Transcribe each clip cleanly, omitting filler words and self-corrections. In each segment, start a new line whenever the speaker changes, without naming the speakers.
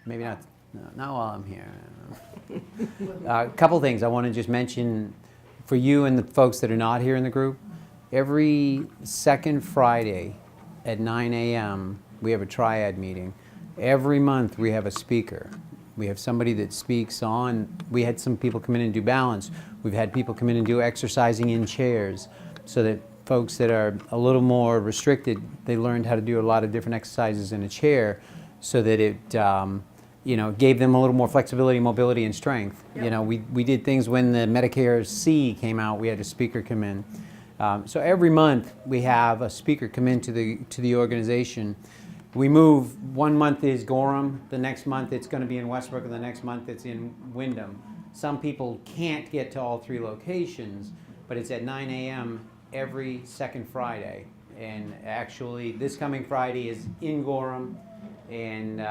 maybe not, no, not while I'm here. A couple things I want to just mention for you and the folks that are not here in the group. Every second Friday at 9 a.m. we have a triad meeting. Every month we have a speaker. We have somebody that speaks on, we had some people come in and do balance. We've had people come in and do exercising in chairs so that folks that are a little more restricted, they learned how to do a lot of different exercises in a chair so that it gave them a little more flexibility, mobility, and strength.
Yep.
You know, we did things when the Medicare C came out, we had a speaker come in. So every month we have a speaker come into the organization. We move, one month is Gorham, the next month it's going to be in Westbrook, and the next month it's in Wyndham. Some people can't get to all three locations, but it's at 9 a.m. every second Friday. And actually, this coming Friday is in Gorham, and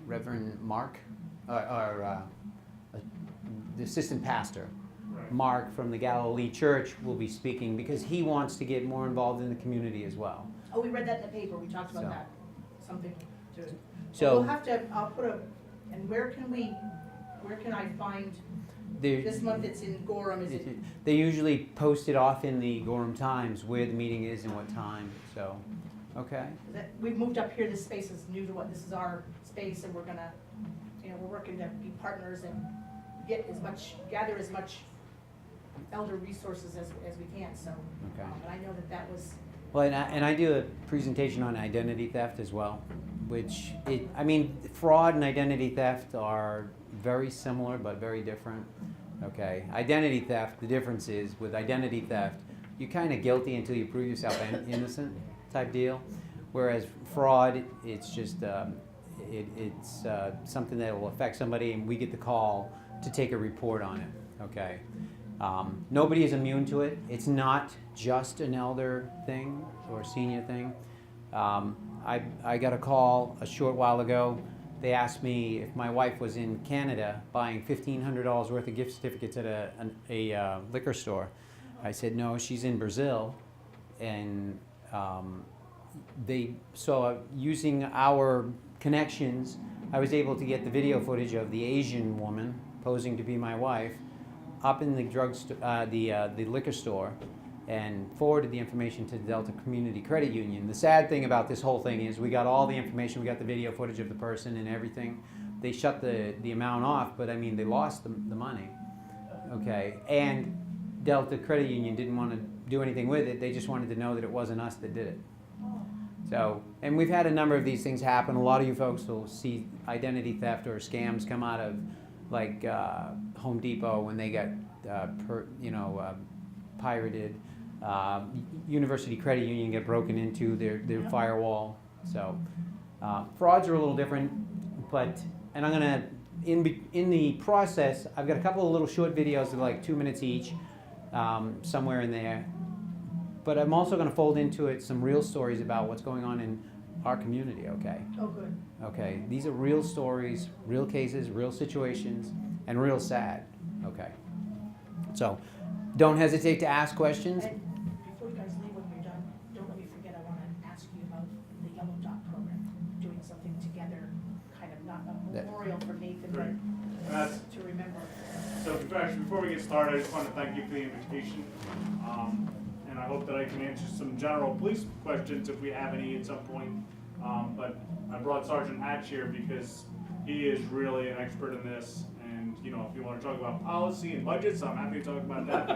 Reverend Mark, the assistant pastor, Mark from the Galilee Church will be speaking because he wants to get more involved in the community as well.
Oh, we read that in the paper, we talked about
So.
that, something to,
So
we'll have to, I'll put a, and where can I find, this month it's in Gorham, is it?
They usually post it off in the Gorham Times where the meeting is and what time, so, okay.
We've moved up here, this space is new to what, this is our space, and we're gonna, we're working to be partners and gather as much elder resources as we can, so.
Okay.
But I know that was.
Well, and I do a presentation on identity theft as well, which, fraud and identity theft are very similar but very different. Okay, identity theft, the difference is with identity theft, you're kind of guilty until you prove yourself innocent type deal, whereas fraud, it's just, it's something that will affect somebody and we get the call to take a report on it, okay? Nobody is immune to it. It's not just an elder thing or senior thing. I got a call a short while ago. They asked me if my wife was in Canada buying $1,500 worth of gift certificates at a liquor store. I said, no, she's in Brazil. And they saw, using our connections, I was able to get the video footage of the Asian woman posing to be my wife up in the the liquor store, and forwarded the information to the Delta Community Credit Union. The sad thing about this whole thing is we got all the information, we got the video footage of the person and everything. They shut the amount off, but they lost the money. Okay, and Delta Credit Union didn't want to do anything with it. They just wanted to know that it wasn't us that did it. So, and we've had a number of these things happen. A lot of you folks will see identity theft or scams come out of like Home Depot when they got pirated. University Credit Union get broken into their firewall. So frauds are a little different, and I'm gonna in the process I've got a couple of little short videos of like 2 minutes each, somewhere in there. But I'm also going to fold into it some real stories about what's going on in our community. Okay.
Oh, good.
Okay, these are real stories, real cases, real situations, and real sad. Okay. So, don't hesitate to ask questions.
And before you guys leave, when you're done, don't let me forget, I want to ask you about the Yellow Dot program, doing something together, kind of not a memorial for Nathan, but to remember.
So before we get started, I just want to thank you for the invitation. And I hope that I can answer some general police questions if we have any at some point. But I brought Sergeant Hatch here because he is really an expert in this. And if you want to talk about policy and budgets, I'm happy to talk about that.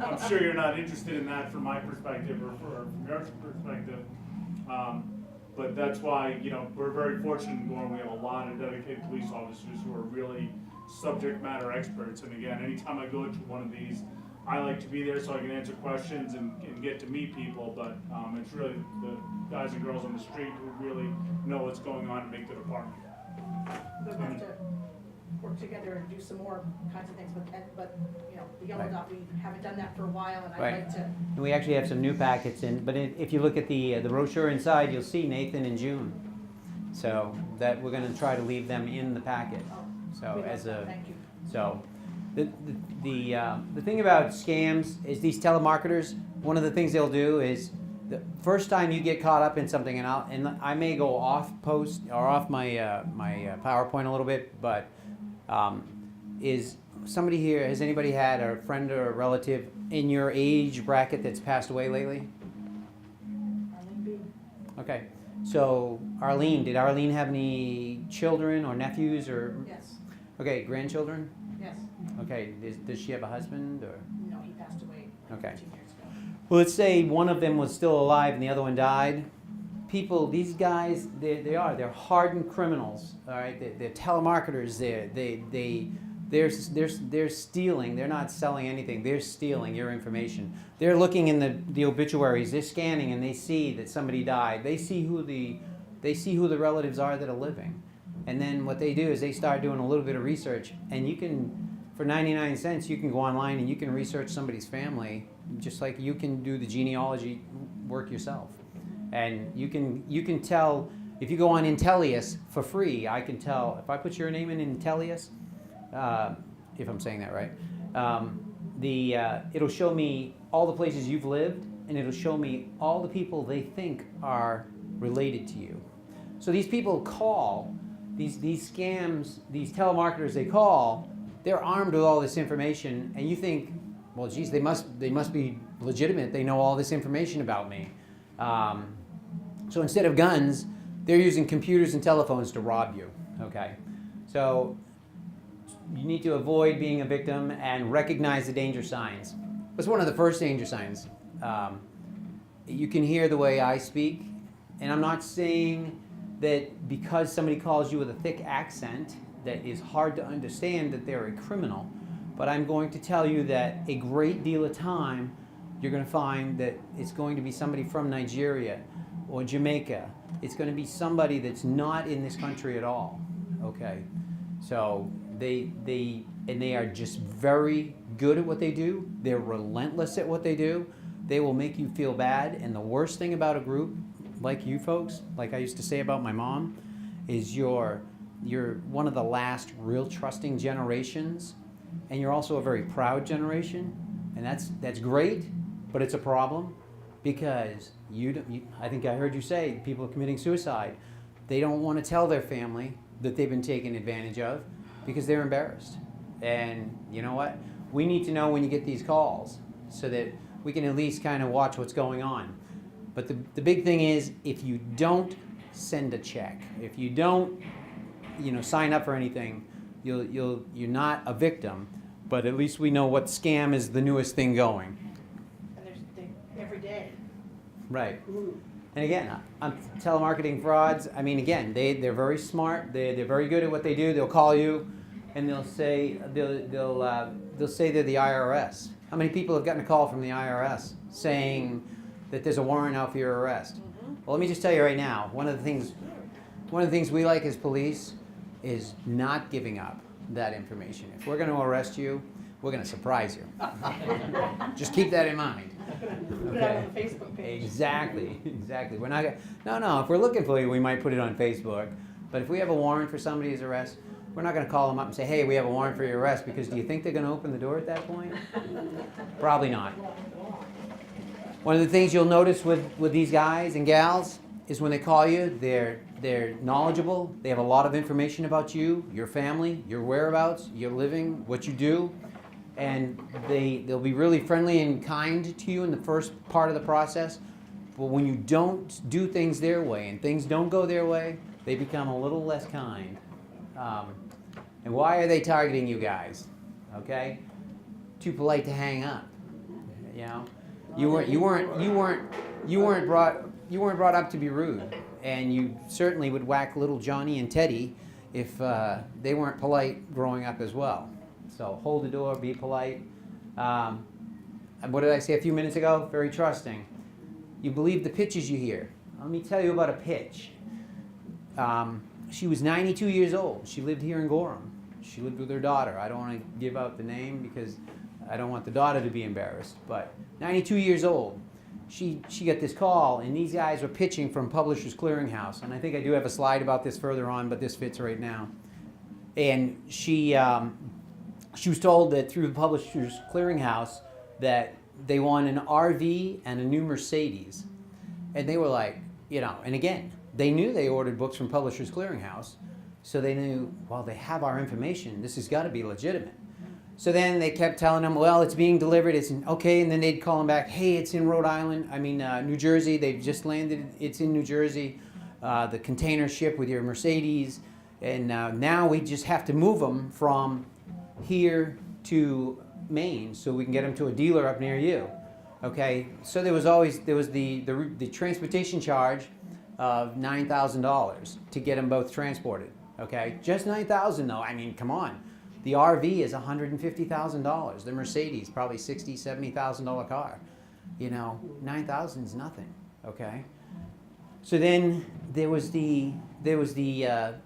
I'm sure you're not interested in that from my perspective or from your perspective. But that's why we're very fortunate in Gorham. We have a lot of dedicated police officers who are really subject matter experts. And again, anytime I go to one of these, I like to be there so I can answer questions and get to meet people, but it's really the guys and girls on the street who really know what's going on and make the department.
We'd love to work together and do some more kinds of things, but the Yellow Dot, we haven't done that for a while, and I'd like to.
And we actually have some new packets in, but if you look at the brochure inside, you'll see Nathan and June. So that we're going to try to leave them in the packet. So
Thank you.
So. The thing about scams is these telemarketers, one of the things they'll do is the first time you get caught up in something, and I may go off post or off my PowerPoint a little bit, but is somebody here? Has anybody had a friend or a relative in your age bracket that's passed away lately?
Arlene B.
Okay, so Arlene, did Arlene have any children or nephews or?
Yes,
Okay, grandchildren.
yes.
Okay, does she have a husband or?
No, he passed away
Okay.
15 years ago.
Well, let's say one of them was still alive and the other one died. People, these guys, they're hardened criminals. All right, they're telemarketers. They're stealing. They're not selling anything. They're stealing your information. They're looking in the obituaries. They're scanning and they see that somebody died. They see who the relatives are that are living. And then what they do is they start doing a little bit of research, and you can, for 99 cents, you can go online and you can research somebody's family, just like you can do the genealogy work yourself. And you can tell, if you go on Intellius for free, I can tell, if I put your name in Intellius, if I'm saying that right, it'll show me all the places you've lived, and it'll show me all the people they think are related to you. So these people call, these scams, these telemarketers they call, they're armed with all this information, and you think, well, geez, they must be legitimate. They know all this information about me. So instead of guns, they're using computers and telephones to rob you. Okay, so you need to avoid being a victim and recognize the danger signs. What's one of the first danger signs? You can hear the way I speak, and I'm not saying that because somebody calls you with a thick accent that is hard to understand that they're a criminal, but I'm going to tell you that a great deal of time you're going to find that it's going to be somebody from Nigeria or Jamaica. It's going to be somebody that's not in this country at all. Okay, so they are just very good at what they do. They're relentless at what they do. They will make you feel bad. And the worst thing about a group like you folks, like I used to say about my mom, is you're one of the last real trusting generations, and you're also a very proud generation, and that's great, but it's a problem because I think I heard you say people are committing suicide. They don't want to tell their family that they've been taken advantage of because they're embarrassed. And you know what? We need to know when you get these calls so that we can at least kind of watch what's going on. But the big thing is, if you don't send a check, if you don't, sign up for anything, you're not a victim. But at least we know what scam is the newest thing going.
And there's every day.
Right. And again, telemarketing frauds. I mean, again, they're very smart. They're very good at what they do. They'll call you, and they'll say they're the IRS. How many people have gotten a call from the IRS saying that there's a warrant out for your arrest? Well, let me just tell you right now, one of the things we like as police is not giving up that information. If we're going to arrest you, we're going to surprise you. Just keep that in mind.
Put it out on the Facebook page.
Exactly. We're not gonna, no. If we're looking for you, we might put it on Facebook. But if we have a warrant for somebody's arrest, we're not going to call them up and say, "Hey, we have a warrant for your arrest," because do you think they're going to open the door at that point? Probably not. One of the things you'll notice with these guys and gals is when they call you, they're knowledgeable. They have a lot of information about you, your family, your whereabouts, your living, what you do. And they'll be really friendly and kind to you in the first part of the process. But when you don't do things their way and things don't go their way, they become a little less kind. And why are they targeting you guys? Okay? Too polite to hang up. You weren't brought up to be rude, and you certainly would whack little Johnny and Teddy if they weren't polite growing up as well. So hold the door, be polite. What did I say a few minutes ago? Very trusting. You believe the pitches you hear. Let me tell you about a pitch. She was 92 years old. She lived here in Gorham. She lived with her daughter. I don't want to give out the name because I don't want the daughter to be embarrassed. But 92 years old. She got this call, and these guys were pitching from Publishers Clearinghouse. And I think I do have a slide about this further on, but this fits right now. And she was told that through the Publishers Clearinghouse that they won an RV and a new Mercedes. And they were like, you know, and again, they knew they ordered books from Publishers Clearinghouse, so they knew, well, they have our information, this has got to be legitimate. So then they kept telling them, well, it's being delivered, it's in, okay, and then they'd call them back, hey, it's in Rhode Island, New Jersey, they've just landed, it's in New Jersey, the container ship with your Mercedes, and now we just have to move them from here to Maine so we can get them to a dealer up near you. Okay, so there was the transportation charge of $9,000 to get them both transported. Okay, just $9,000 though. I mean, come on. The RV is $150,000. The Mercedes probably $60,000-$70,000 car. You know, $9,000 is nothing. Okay. So then there was the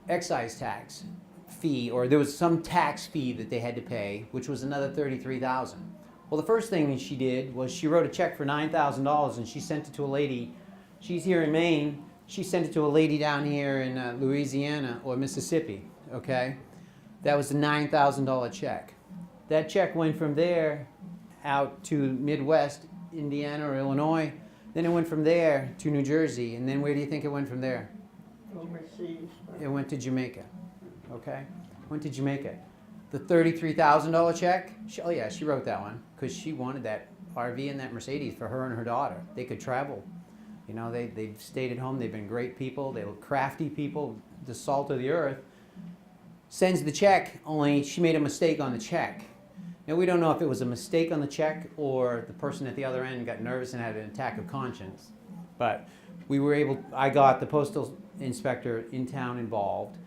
excise tax fee, or there was some tax fee that they had to pay, which was another $33,000. Well, the first thing she did was she wrote a check for $9,000 and she sent it to a lady. She's here in Maine. She sent it to a lady down here in Louisiana or Mississippi. Okay, that was a $9,000 check. That check went from there out to Midwest, Indiana or Illinois. Then it went from there to New Jersey, and then where do you think it went from there?
Overseas.
It went to Jamaica. Okay, went to Jamaica. The $33,000 check, she wrote that one because she wanted that RV and that Mercedes for her and her daughter. They could travel. You know, they've stayed at home. They've been great people. They were crafty people, the salt of the earth. Sends the check, only she made a mistake on the check. Now, we don't know if it was a mistake on the check or the person at the other end got nervous and had an attack of conscience. But I got the postal inspector in town involved.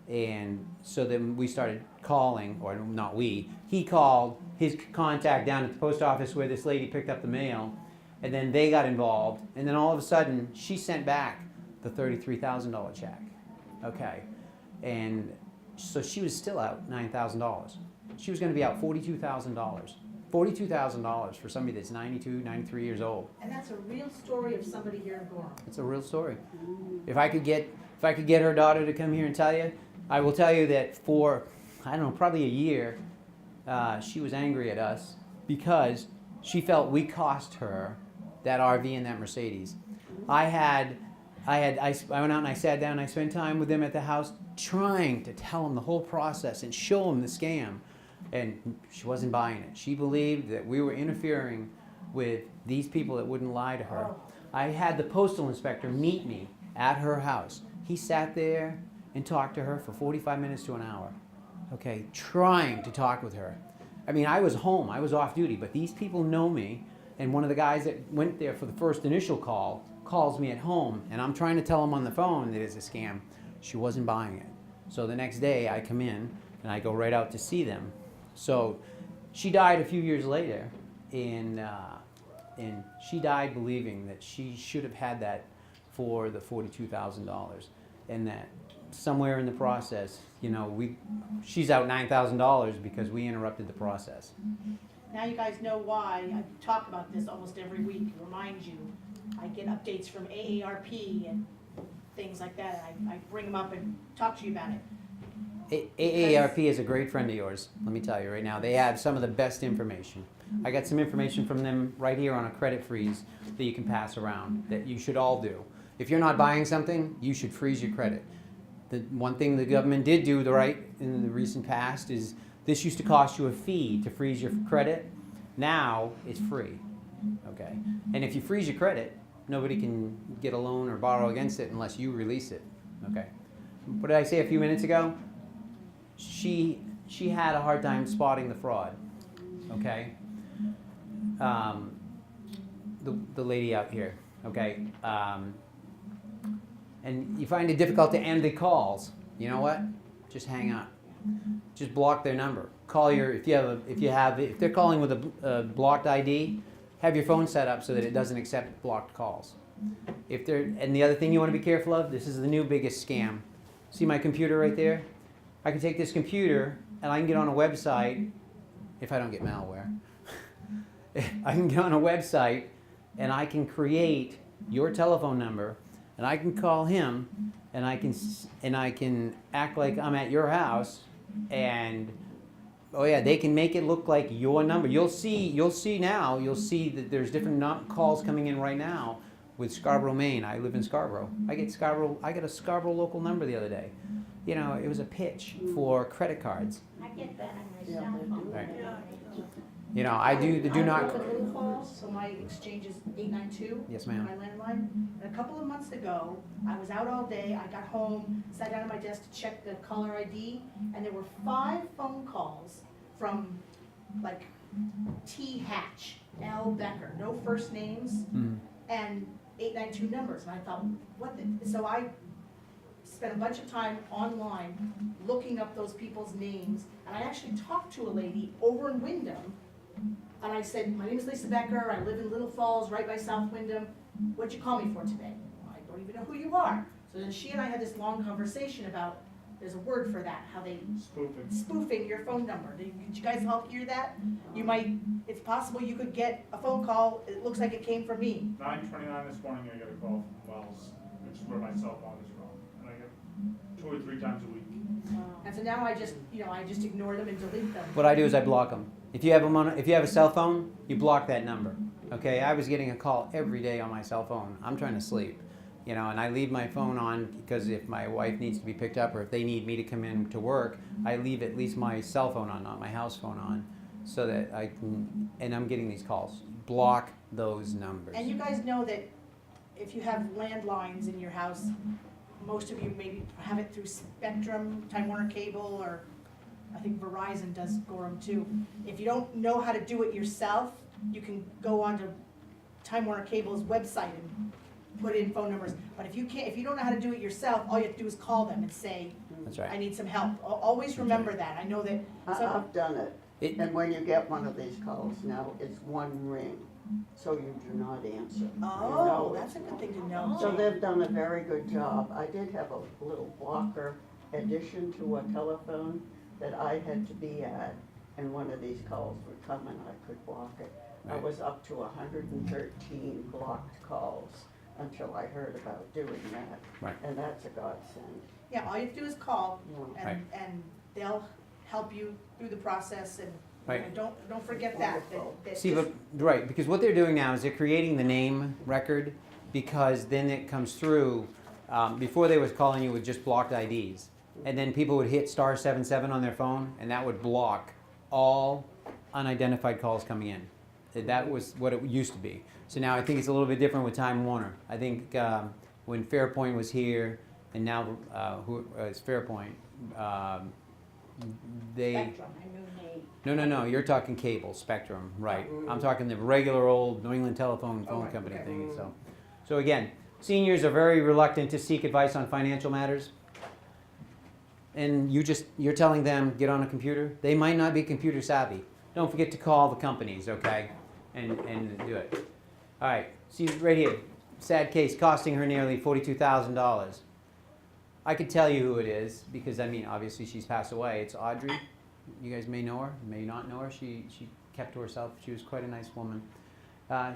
And so then we started calling, or not we, he called his contact down at the post office where this lady picked up the mail, and then they got involved, and then all of a sudden she sent back the $33,000 check. Okay, and so she was still out $9,000. She was going to be out $42,000. $42,000 for somebody that's 92, 93 years old.
And that's a real story of somebody here in Gorham.
It's a real story. If I could get her daughter to come here and tell you, I will tell you that for, I don't know, probably a year, she was angry at us because she felt we cost her that RV and that Mercedes. I went out and I sat down and I spent time with them at the house trying to tell them the whole process and show them the scam. And she wasn't buying it. She believed that we were interfering with these people that wouldn't lie to her. I had the postal inspector meet me at her house. He sat there and talked to her for 45 minutes to an hour, okay, trying to talk with her. I mean, I was home, I was off duty, but these people know me, and one of the guys that went there for the first initial call calls me at home, and I'm trying to tell him on the phone that it's a scam. She wasn't buying it. So the next day I come in and I go right out to see them. So she died a few years later, and she died believing that she should have had that for the $42,000, and that somewhere in the process, you know, she's out $9,000 because we interrupted the process.
Now you guys know why I talk about this almost every week, remind you. I get updates from AARP and things like that. I bring them up and talk to you about it.
AARP is a great friend of yours, let me tell you right now. They have some of the best information. I got some information from them right here on a credit freeze that you can pass around, that you should all do. If you're not buying something, you should freeze your credit. The one thing the government did do in the recent past is this used to cost you a fee to freeze your credit. Now it's free, okay? And if you freeze your credit, nobody can get a loan or borrow against it unless you release it, okay? What did I say a few minutes ago? She had a hard time spotting the fraud, okay? The lady out here, okay? And you find it difficult to end the calls. You know what? Just hang up. Just block their number. Call if they're calling with a blocked ID, have your phone set up so that it doesn't accept blocked calls. And the other thing you want to be careful of, this is the new biggest scam. See my computer right there? I can take this computer and I can get on a website, if I don't get malware. I can get on a website and I can create your telephone number, and I can call him, and I can act like I'm at your house, and oh yeah, they can make it look like your number. You'll see that there's different calls coming in right now with Scarborough, Maine. I live in Scarborough. I got a Scarborough local number the other day. You know, it was a pitch for credit cards.
I get that on my cell phone.
Right. You know, I do the do
I
not.
live in Little Falls, so my exchange is 892.
Yes, ma'am.
My landline. And a couple of months ago, I was out all day, I got home, sat down at my desk to check the caller ID, and there were 5 phone calls from like T. Hatch, L. Becker, no first names, and 892 numbers. And I thought, what the, so I spent a bunch of time online looking up those people's names, and I actually talked to a lady over in Wyndham, and I said, my name is Lisa Becker, I live in Little Falls, right by South Wyndham, what'd you call me for today? Well, I don't even know who you are. So then she and I had this long conversation about, there's a word for that, how they spoofing your phone number. Did you guys all hear that? You might, it's possible you could get a phone call, it looks like it came from me.
9:29 this morning, I got a call from Wells, which is where my cell phone is from, and I get 2 or 3 times a week.
And so now I just ignore them and delete them.
What I do is I block them. If you have a cell phone, you block that number. Okay, I was getting a call every day on my cell phone. I'm trying to sleep, you know, and I leave my phone on because if my wife needs to be picked up or if they need me to come in to work, I leave at least my cell phone on, not my house phone on, so that I can. And I'm getting these calls. Block those numbers.
And you guys know that if you have landlines in your house, most of you maybe have it through Spectrum, Time Warner Cable, or I think Verizon does Gorham too. If you don't know how to do it yourself, you can go onto Time Warner Cable's website and put in phone numbers. But if you don't know how to do it yourself, all you have to do is call them and say,
That's
I
right.
need some help. Always remember that. I know that
I've done it.
It-
And when you get one of these calls now, it's one ring, so you do not answer. You
oh,
know
that's a good thing to know.
So they've done a very good job. I did have a little blocker addition to a telephone that I had to be at, and one of these calls would come and I could block it. I
Right.
was up to 113 blocked calls until I heard about doing that.
Right.
And that's a godsend.
Yeah, all you have to do is call
Yeah.
Right.
and they'll help you through the process and
Right.
don't forget that. that
See,
just-
but, right, because what they're doing now is they're creating the name record because then it comes through. Before they was calling you with just blocked IDs, and then people would hit *77 on their phone, and that would block all unidentified calls coming in. That was what it used to be. So now I think it's a little bit different with Time Warner. I think when Fairpoint was here, and now it's Fairpoint, they.
Spectrum, I knew they.
No, you're talking cable, Spectrum, right. I'm talking the regular old New England Telephone phone
right,
company
okay.
thing, so again, seniors are very reluctant to seek advice on financial matters. And you're telling them, get on a computer. They might not be computer savvy. Don't forget to call the companies, okay, and do it. All right, see right here, sad case, costing her nearly $42,000. I could tell you who it is because, I mean, obviously she's passed away. It's Audrey. You guys may know her, may not know her. She kept to herself. She was quite a nice woman.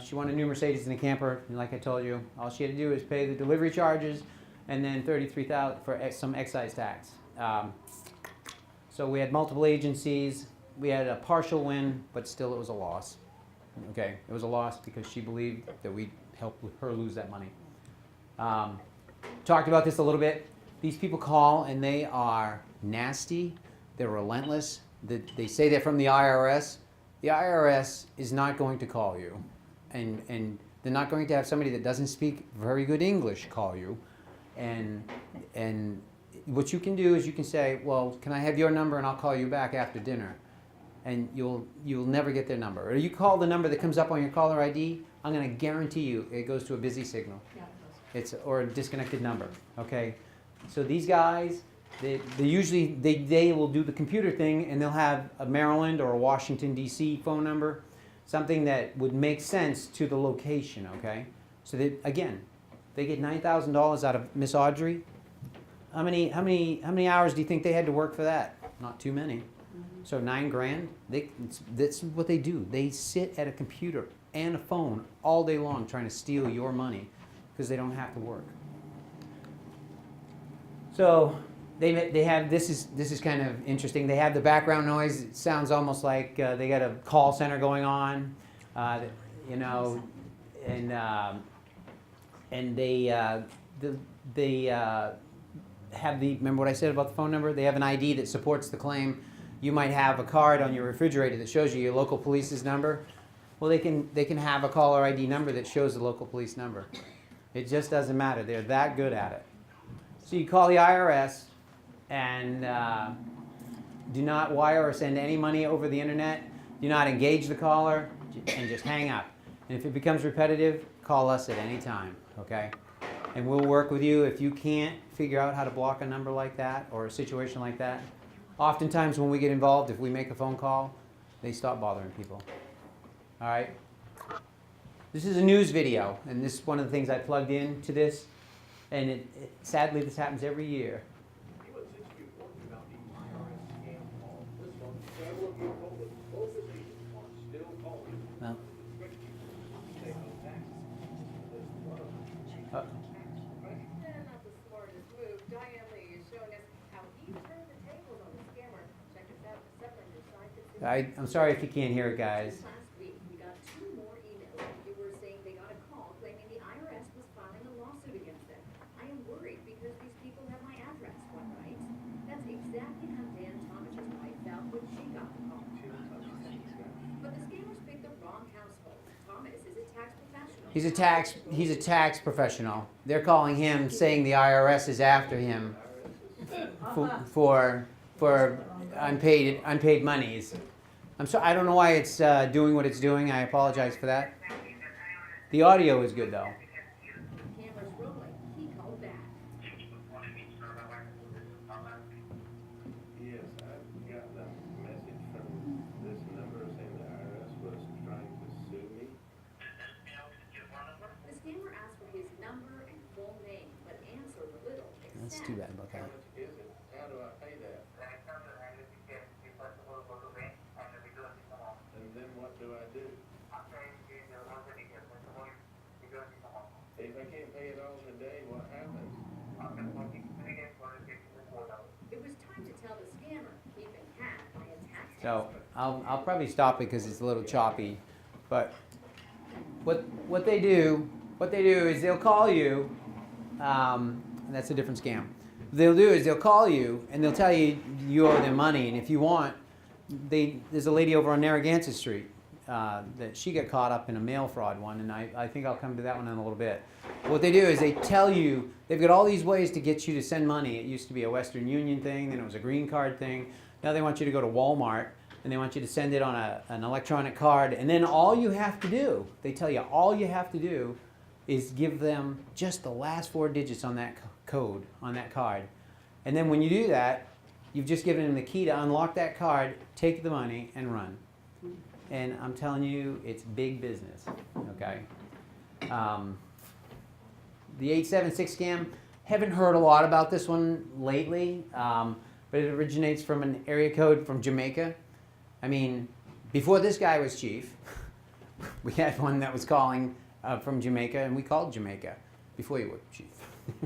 She wanted a new Mercedes and a camper, and like I told you, all she had to do was pay the delivery charges and then $33,000 for some excise tax. So we had multiple agencies. We had a partial win, but still it was a loss. Okay, it was a loss because she believed that we helped her lose that money. Talked about this a little bit. These people call and they are nasty. They're relentless. They say they're from the IRS. The IRS is not going to call you, and they're not going to have somebody that doesn't speak very good English call you. And what you can do is you can say, well, can I have your number and I'll call you back after dinner, and you'll never get their number. Or you call the number that comes up on your caller ID. I'm going to guarantee you it goes to a busy signal.
Yeah, it does.
Or a disconnected number. Okay, so these guys. They usually they will do the computer thing and they'll have a Maryland or a Washington D.C. phone number, something that would make sense to the location. Okay, so they get $9,000 out of Miss Audrey. How many hours do you think they had to work for that? Not too many. So $9,000. That's what they do. They sit at a computer and a phone all day long trying to steal your money because they don't have to work. So. They have this is kind of interesting. They have the background noise. It sounds almost like they got a call center going on, you know, and and they have the, remember what I said about the phone number? They have an ID that supports the claim. You might have a card on your refrigerator that shows you your local police's number. Well, they can have a caller ID number that shows the local police number. It just doesn't matter. They're that good at it. So you call the IRS and do not wire or send any money over the internet. Do not engage the caller and just hang up. And if it becomes repetitive, call us at any time, okay? And we'll work with you. If you can't figure out how to block a number like that or a situation like that, oftentimes when we get involved, if we make a phone call, they stop bothering people. All right? This is a news video, and this is one of the things I plugged into this, and sadly this happens every year. Well, I'm sorry if you can't hear it, guys.
Last week, we got 2 more emails. They were saying they got a call claiming the IRS was filing a lawsuit against them. I am worried because these people have my address, one right? That's exactly how Dan Tomich's wife felt when she got the call. But the scammers picked the wrong household. Thomas is a tax professional.
He's a tax professional. They're calling him saying the IRS is after him for unpaid monies. I'm sorry, I don't know why it's doing what it's doing. I apologize for that. The audio is good though.
Cameras rolling. He called back.
Yes, I've gotten a message from this number saying the IRS was trying to sue me.
The scammer asked for his number and full name, but answered a little.
That's too bad about
How
that.
much is it? How do I pay that? And then what do I do? If I can't pay it all in a day, what happens?
It was time to tell the scammer he'd been hacked by a tax
So I'll probably stop it because it's a little choppy. But what they do is they'll call you. And that's a different scam. What they'll do is they'll call you and they'll tell you you owe them money, and if you want, there's a lady over on Narragansett Street that she got caught up in a mail fraud one, and I think I'll come to that one in a little bit. What they do is they tell you they've got all these ways to get you to send money. It used to be a Western Union thing, then it was a green card thing. Now they want you to go to Walmart and they want you to send it on an electronic card, and then all you have to do, they tell you all you have to do is give them just the last 4 digits on that code on that card. And then when you do that, you've just given them the key to unlock that card, take the money, and run. And I'm telling you, it's big business, okay? The 876 scam, haven't heard a lot about this one lately, but it originates from an area code from Jamaica. I mean, before this guy was chief, we had one that was calling from Jamaica, and we called Jamaica before you were chief.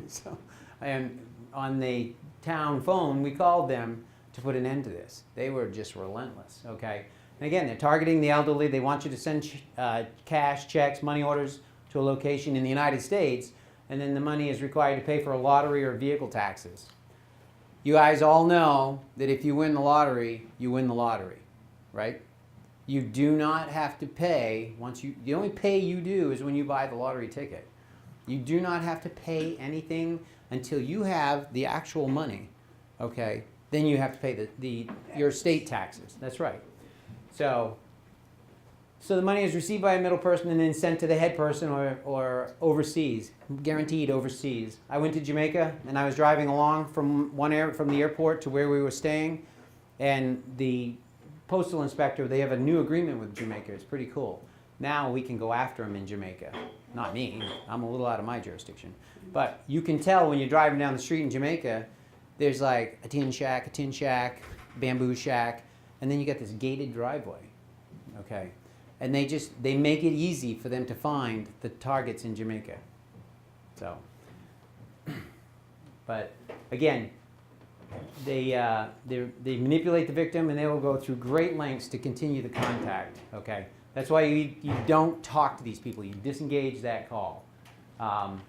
So, and on the town phone, we called them to put an end to this. They were just relentless, okay? And again, they're targeting the elderly. They want you to send cash, checks, money orders to a location in the United States, and then the money is required to pay for a lottery or vehicle taxes. You guys all know that if you win the lottery, you win the lottery, right? You do not have to pay the only pay you do is when you buy the lottery ticket. You do not have to pay anything until you have the actual money, okay? Then you have to pay your state taxes. That's right. So the money is received by a middle person and then sent to the head person or overseas, guaranteed overseas. I went to Jamaica and I was driving along from the airport to where we were staying, and the postal inspector, they have a new agreement with Jamaica. It's pretty cool. Now we can go after them in Jamaica. Not me. I'm a little out of my jurisdiction. But you can tell when you're driving down the street in Jamaica, there's like a tin shack, bamboo shack, and then you got this gated driveway, okay? And they make it easy for them to find the targets in Jamaica. So, but again, they manipulate the victim, and they will go through great lengths to continue the contact, okay? That's why you don't talk to these people. You disengage that call, You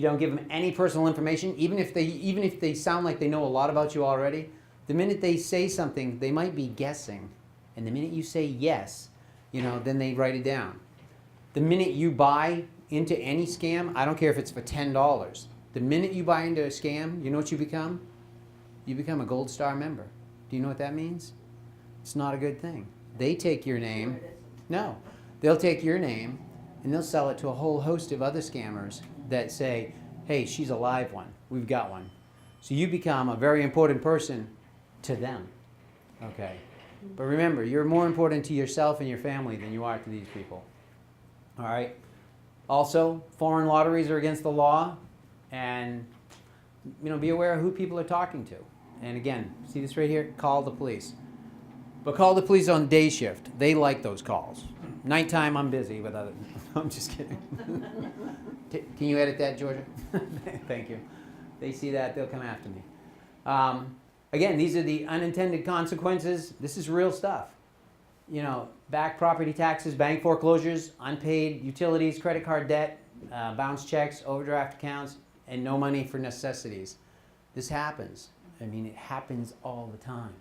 don't give them any personal information, even if they sound like they know a lot about you already. The minute they say something, they might be guessing, and the minute you say yes, then they write it down. The minute you buy into any scam, I don't care if it's for $10. The minute you buy into a scam, you know what you become? You become a Gold Star member. Do you know what that means? It's not a good thing. They take your name. No. They'll take your name and they'll sell it to a whole host of other scammers that say, hey, she's a live one. We've got one. So you become a very important person to them. Okay. But remember, you're more important to yourself and your family than you are to these people. All right. Also, foreign lotteries are against the law, and be aware of who people are talking to. And again, see this right here? Call the police. But call the police on day shift. They like those calls. Nighttime, I'm busy with other. I'm just kidding. Can you edit that, Georgia? Thank you. They see that, they'll come after me. Again, these are the unintended consequences. This is real stuff. Back property taxes, bank foreclosures, unpaid utilities, credit card debt, bounce checks, overdraft accounts, and no money for necessities. This happens. It happens all the time.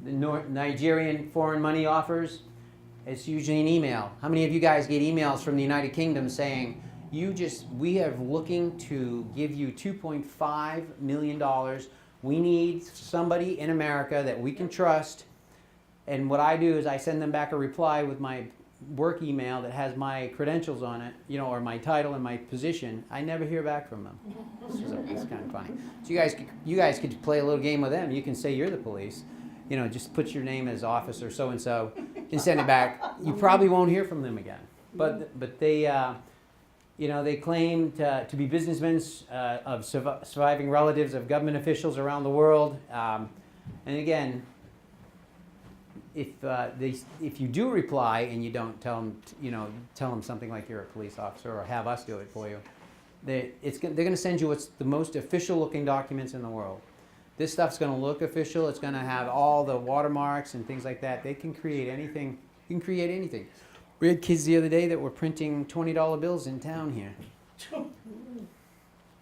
The Nigerian foreign money offers, it's usually an email. How many of you guys get emails from the United Kingdom saying, we are looking to give you $2.5 million. We need somebody in America that we can trust. And what I do is I send them back a reply with my work email that has my credentials on it, or my title and my position. I never hear back from them. So it's kind of funny. So you guys could play a little game with them. You can say you're the police. Just put your name as officer so-and-so and send it back. You probably won't hear from them again. But they, they claim to be businessmen of surviving relatives of government officials around the world. And again, if you do reply and you don't tell them something like you're a police officer or have us do it for you, they're going to send you what's the most official looking documents in the world. This stuff's going to look official. It's going to have all the watermarks and things like that. They can create anything. You can create anything. We had kids the other day that were printing $20 bills in town here.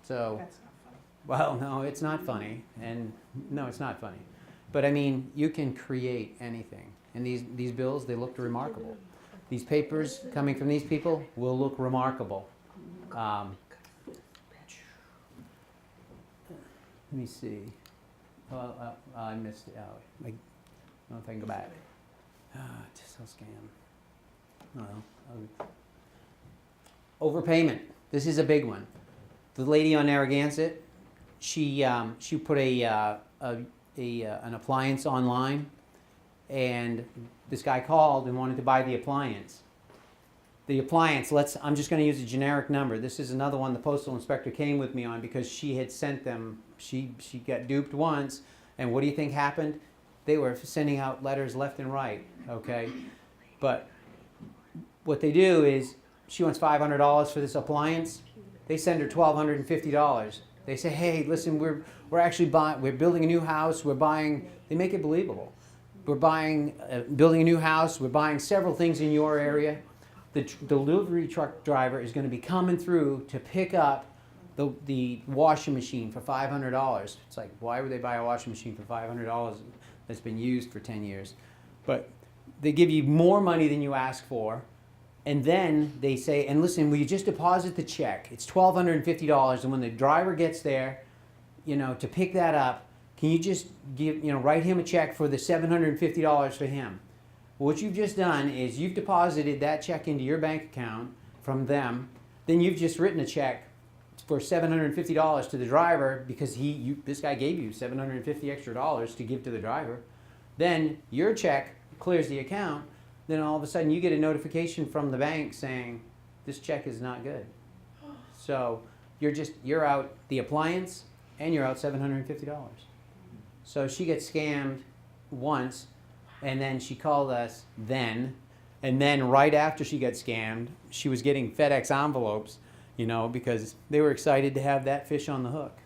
So,
That's not funny.
well, no, it's not funny. And no, it's not funny. But you can create anything. And these bills, they look remarkable. These papers coming from these people will look remarkable. Let me see. I missed it. I don't know if I can go back. Just a scam. Overpayment. This is a big one. The lady on Narragansett, she put an appliance online, and this guy called and wanted to buy the appliance. The appliance, I'm just going to use a generic number. This is another one the postal inspector came with me on because she had sent them, she got duped once, and what do you think happened? They were sending out letters left and right, okay? But what they do is, she wants $500 for this appliance. They send her $1,250. They say, hey, listen, we're actually we're building a new house. They make it believable. We're building a new house. We're buying several things in your area. The delivery truck driver is going to be coming through to pick up the washing machine for $500. It's like, why would they buy a washing machine for $500 that's been used for 10 years? But they give you more money than you ask for. And then they say, and listen, will you just deposit the check? It's $1,250. And when the driver gets there, to pick that up, can you just write him a check for the $750 for him? Well, what you've just done is you've deposited that check into your bank account from them. Then you've just written a check for $750 to the driver because this guy gave you $750 extra dollars to give to the driver. Then your check clears the account. Then all of a sudden you get a notification from the bank saying this check is not good. So you're out the appliance and you're out $750. So she gets scammed once, and then she called us then, and then right after she got scammed, she was getting FedEx envelopes, because they were excited to have that fish on the hook.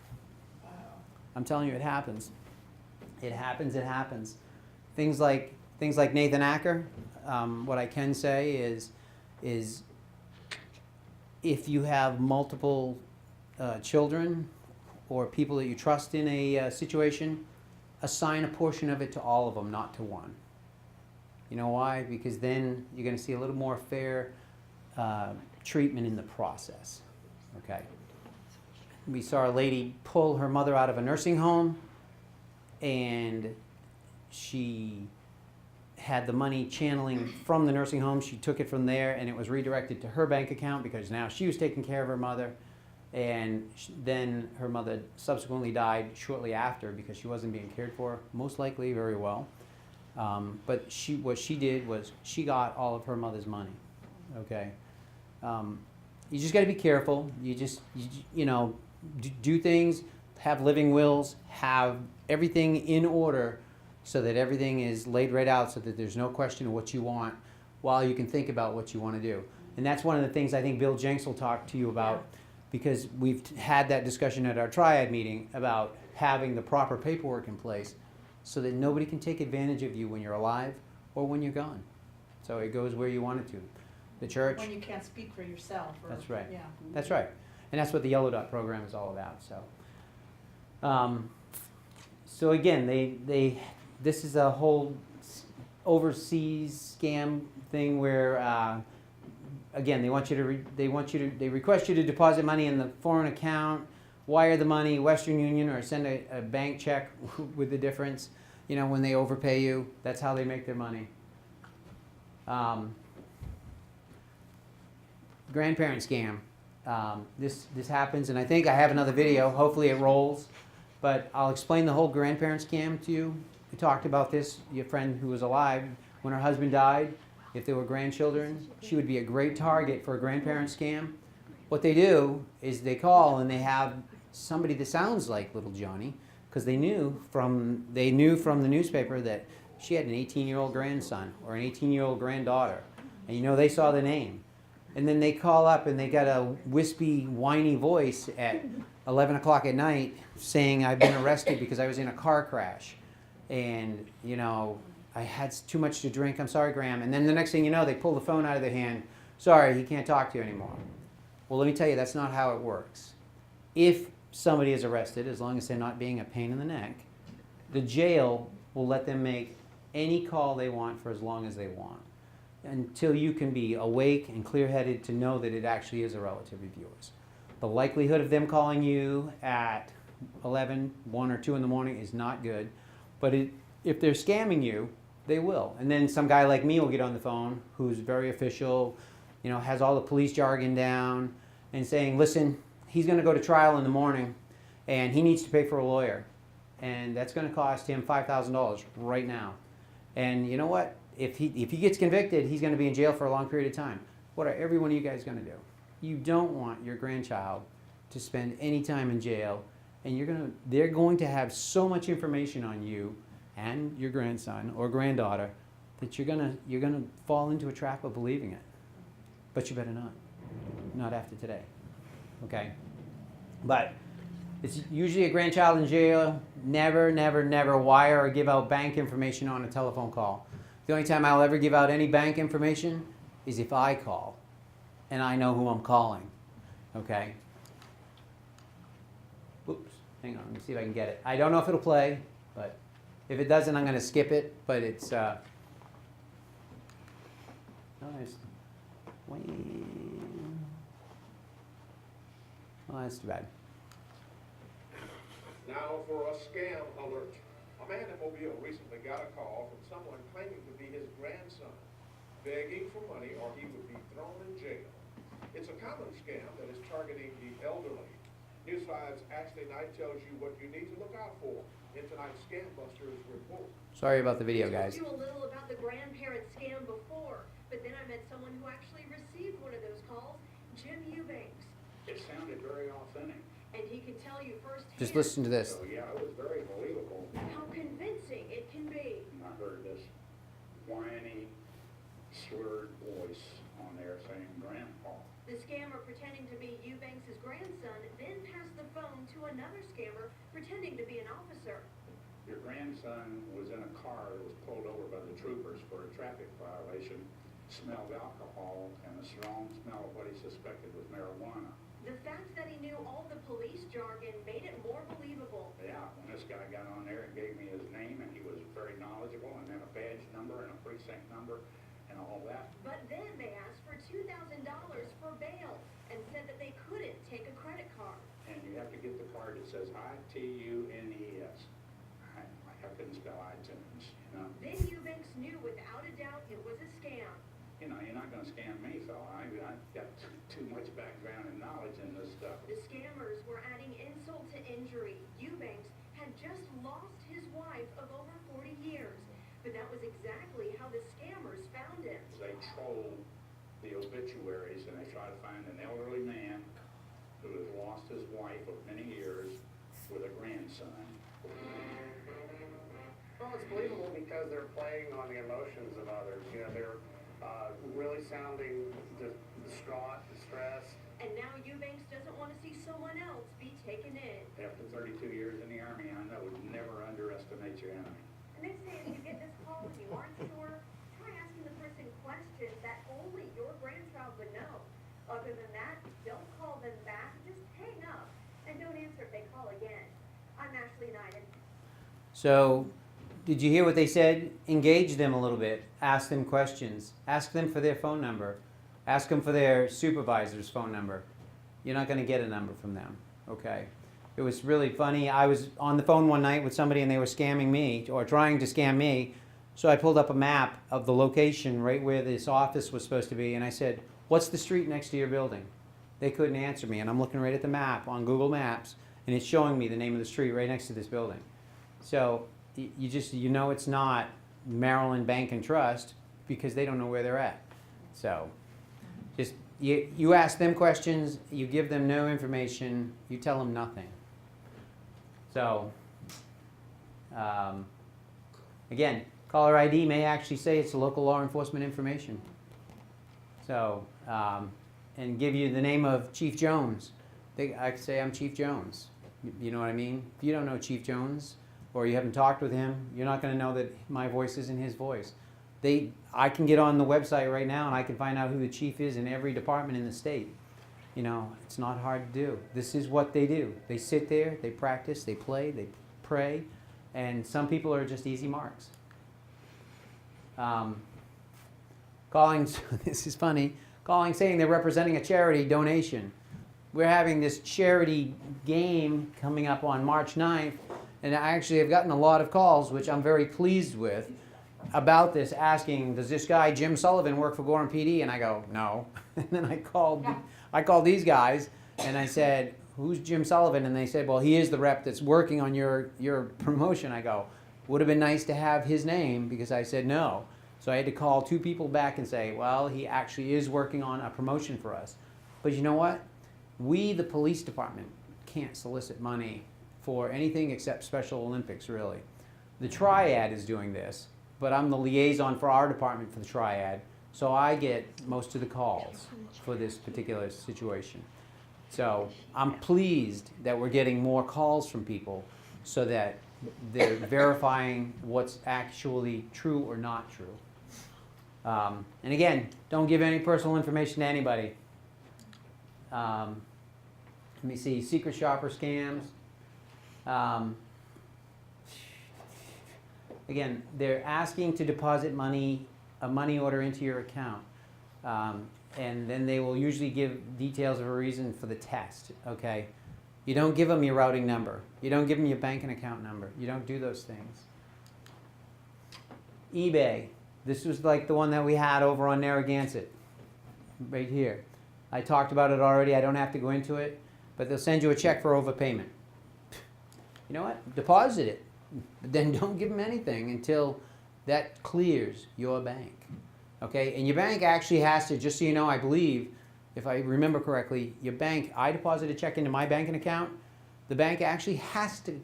I'm telling you, it happens. It happens. Things like Nathan Acker, what I can say is if you have multiple children or people that you trust in a situation, assign a portion of it to all of them, not to one. You know why? Because then you're going to see a little more fair treatment in the process. Okay. We saw a lady pull her mother out of a nursing home, and she had the money channeling from the nursing home. She took it from there, and it was redirected to her bank account because now she was taking care of her mother. And then her mother subsequently died shortly after because she wasn't being cared for, most likely very well. But what she did was she got all of her mother's money. Okay. You just got to be careful. You know, do things, have living wills, have everything in order so that everything is laid right out so that there's no question of what you want while you can think about what you want to do. And that's one of the things I think Bill Jenks will talk to you about, because we've had that discussion at our triad meeting about having the proper paperwork in place so that nobody can take advantage of you when you're alive or when you're gone. So it goes where you want it to. The church.
When you can't speak for yourself. Or,
That's right.
Yeah.
That's right. And that's what the Yellow Dot program is all about. So again, this is a whole overseas scam thing where again, they request you to deposit money in the foreign account, wire the money, Western Union, or send a bank check with the difference. You know, when they overpay you, that's how they make their money. Grandparent scam. This happens, and I think I have another video. Hopefully it rolls, but I'll explain the whole grandparent scam to you. We talked about this. Your friend who was alive when her husband died. If there were grandchildren, she would be a great target for a grandparent scam. What they do is they call and they have somebody that sounds like little Johnny, because they knew from the newspaper that she had an 18-year-old grandson or an 18-year-old granddaughter, and you know they saw the name. And then they call up and they got a wispy, whiny voice at 11 o'clock at night saying, I've been arrested because I was in a car crash. And, you know, I had too much to drink. I'm sorry, Graham. And then the next thing you know, they pull the phone out of their hand. Sorry, he can't talk to you anymore. Well, let me tell you, that's not how it works. If somebody is arrested, as long as they're not being a pain in the neck, the jail will let them make any call they want for as long as they want, until you can be awake and clear-headed to know that it actually is a relative of yours. The likelihood of them calling you at 11, 1 or 2 in the morning is not good, but if they're scamming you, they will. And then some guy like me will get on the phone who's very official, you know, has all the police jargon down, and saying, listen, he's going to go to trial in the morning and he needs to pay for a lawyer, and that's going to cost him $5,000 right now. And you know what? If he gets convicted, he's going to be in jail for a long period of time. What are every one of you guys going to do? You don't want your grandchild to spend any time in jail, and they're going to have so much information on you and your grandson or granddaughter that you're gonna fall into a trap of believing it. But you better not after today. Okay? But it's usually a grandchild in jail. Never, never, never wire or give out bank information on a telephone call. The only time I'll ever give out any bank information is if I call and I know who I'm calling. Okay? Oops, hang on, let me see if I can get it. I don't know if it'll play, but if it doesn't, I'm going to skip it. But it's, oh, there's, oh, that's too bad.
Now for a scam alert. A man in Mobile recently got a call from someone claiming to be his grandson, begging for money or he would be thrown in jail. It's a common scam that is targeting the elderly. News 5's Ashley Knight tells you what you need to look out for in tonight's Scam Busters report.
Sorry about the video, guys.
I told you a little about the grandparent scam before, but then I met someone who actually received one of those calls, Jim Eubanks.
It sounded very authentic.
And he can tell you firsthand
Just listen to this.
So yeah, it was very believable.
how convincing it can be.
I heard this whiny, slurred voice on there saying grandpa.
The scammer pretending to be Eubanks' grandson then passed the phone to another scammer pretending to be an officer.
your grandson was in a car that was pulled over by the troopers for a traffic violation, smelled alcohol, and a strong smell of what he suspected was marijuana.
The fact that he knew all the police jargon made it more believable.
Yeah, when this guy got on there and gave me his name, and he was very knowledgeable, and then a badge number and a precinct number and all that.
But then they asked for $2,000 for bail and said that they couldn't take a credit card.
And you have to get the card that says ITUNES. I couldn't spell iTunes, you know.
Then Eubanks knew without a doubt it was a scam.
You know, you're not going to scam me, fella. I've got too much background and knowledge in this stuff.
The scammers were adding insult to injury. Eubanks had just lost his wife of over 40 years. But that was exactly how the scammers found him.
They troll the obituaries and they try to find an elderly man who has lost his wife of many years with a grandson.
Well, it's believable because they're playing on the emotions of others. You know, they're really sounding distraught, distressed.
And now Eubanks doesn't want to see someone else be taken in.
After 32 years in the Army, I know never underestimate your enemy.
And they say if you get this call and you aren't sure, try asking the person questions that only your grandchild would know. Other than that, don't call them back, just hang up, and don't answer if they call again. I'm Ashley United.
So, did you hear what they said? Engage them a little bit. Ask them questions. Ask them for their phone number. Ask them for their supervisor's phone number. You're not going to get a number from them, okay? It was really funny. I was on the phone one night with somebody and they were scamming me, or trying to scam me. So I pulled up a map of the location right where this office was supposed to be, and I said, what's the street next to your building? They couldn't answer me, and I'm looking right at the map on Google Maps, and it's showing me the name of the street right next to this building. So you know it's not Maryland Bank and Trust because they don't know where they're at. So just you ask them questions, you give them no information, you tell them nothing. So again, caller ID may actually say it's local law enforcement information. So and give you the name of Chief Jones. I could say I'm Chief Jones. You know what I mean? If you don't know Chief Jones, or you haven't talked with him, you're not going to know that my voice isn't his voice. I can get on the website right now and I can find out who the chief is in every department in the state. You know, it's not hard to do. This is what they do. They sit there, they practice, they play, they pray, and some people are just easy marks. Calling, this is funny, calling saying they're representing a charity donation. We're having this charity game coming up on March 9th, and I actually have gotten a lot of calls, which I'm very pleased with, about this, asking, does this guy, Jim Sullivan, work for Gorham PD? And I go, no. And then I called these guys, and I said, who's Jim Sullivan? And they said, well, he is the rep that's working on your promotion. I go, would have been nice to have his name, because I said no. So I had to call 2 people back and say, well, he actually is working on a promotion for us. But you know what? We, the police department, can't solicit money for anything except Special Olympics, really. The Triad is doing this, but I'm the liaison for our department for the Triad, so I get most of the calls for this particular situation. So I'm pleased that we're getting more calls from people so that they're verifying what's actually true or not true. And again, don't give any personal information to anybody. Let me see, secret shopper scams. Again, they're asking to deposit money, a money order into your account. And then they will usually give details of a reason for the test, okay? You don't give them your routing number. You don't give them your bank and account number. You don't do those things. eBay. This was like the one that we had over on Narragansett, right here. I talked about it already. I don't have to go into it. But they'll send you a check for overpayment. You know what? Deposit it. But then don't give them anything until that clears your bank. Okay? And your bank actually has to, just so you know, I believe, if I remember correctly, your bank, I deposit a check into my banking account. The bank actually has to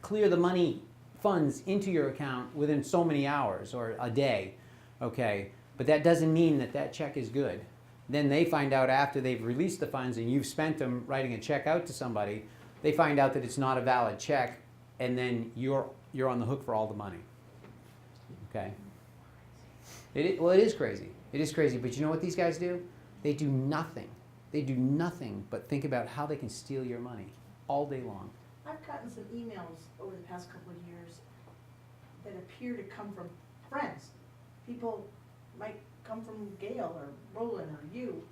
clear the money, funds into your account within so many hours or a day. Okay? But that doesn't mean that that check is good. Then they find out after they've released the funds and you've spent them writing a check out to somebody, they find out that it's not a valid check, and then you're you're on the hook for all the money. Okay? Well, it is crazy. It is crazy, but you know what these guys do? They do nothing. They do nothing but think about how they can steal your money all day long.
I've gotten some emails over the past couple of years that appear to come from friends. People might come from Gail or Roland or you,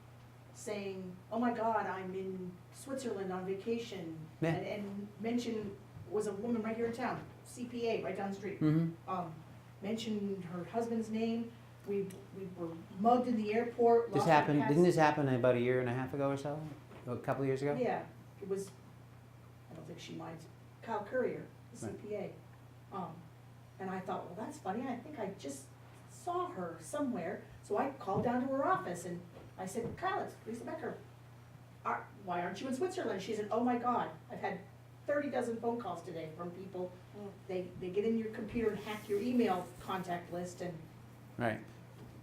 saying, oh my God, I'm in Switzerland on vacation.
Yeah.
And mention, was a woman right here in town, CPA, right down the street.
Mm-hmm.
Mentioned her husband's name. We were mugged in the airport.
This
lost our
happened,
pass-
didn't this happen about a year and a half ago or so? A couple of years ago?
Yeah, it was, I don't think she minds, Kyle Courier, the
Right.
CPA. And I thought, well, that's funny, I think I just saw her somewhere, so I called down to her office and I said, Kyle, it's Lisa Becker. Why aren't you in Switzerland? She said, oh my God, I've had 30 dozen phone calls today from people. They get in your computer and hack your email contact list and.
Right.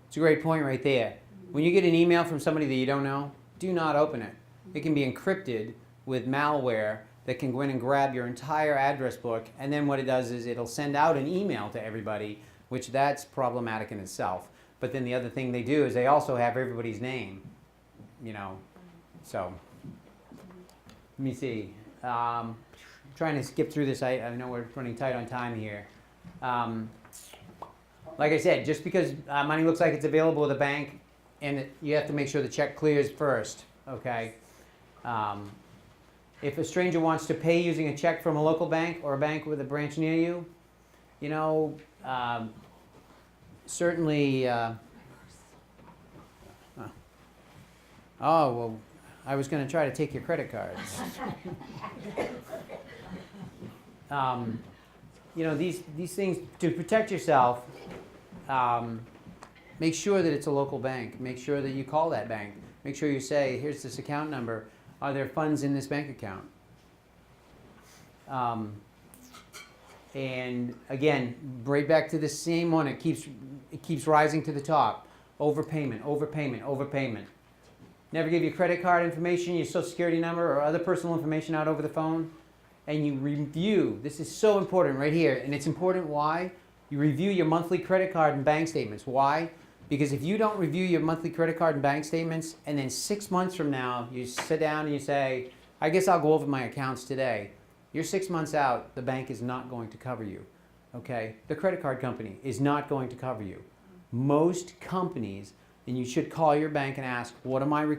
It's a great point right there. When you get an email from somebody that you don't know, do not open it. It can be encrypted with malware that can go in and grab your entire address book, and then what it does is it'll send out an email to everybody, which that's problematic in itself. But then the other thing they do is they also have everybody's name, you know. So, let me see. Trying to skip through this. I know we're running tight on time here. Like I said, just because money looks like it's available at the bank, and you have to make sure the check clears first, okay? If a stranger wants to pay using a check from a local bank or a bank with a branch near you, you know, certainly, oh, well, I was going to try to take your credit cards. You know, these things, to protect yourself, make sure that it's a local bank. Make sure that you call that bank. Make sure you say, here's this account number. Are there funds in this bank account? And again, right back to the same one. It keeps rising to the top. Overpayment, overpayment, overpayment. Never give your credit card information, your social security number, or other personal information out over the phone. And you review. This is so important right here. And it's important why? You review your monthly credit card and bank statements. Why? Because if you don't review your monthly credit card and bank statements, and then 6 months from now, you sit down and you say, I guess I'll go over my accounts today. You're 6 months out, the bank is not going to cover you. Okay? The credit card company is not going to cover you. Most companies, and you should call your bank and ask, what am I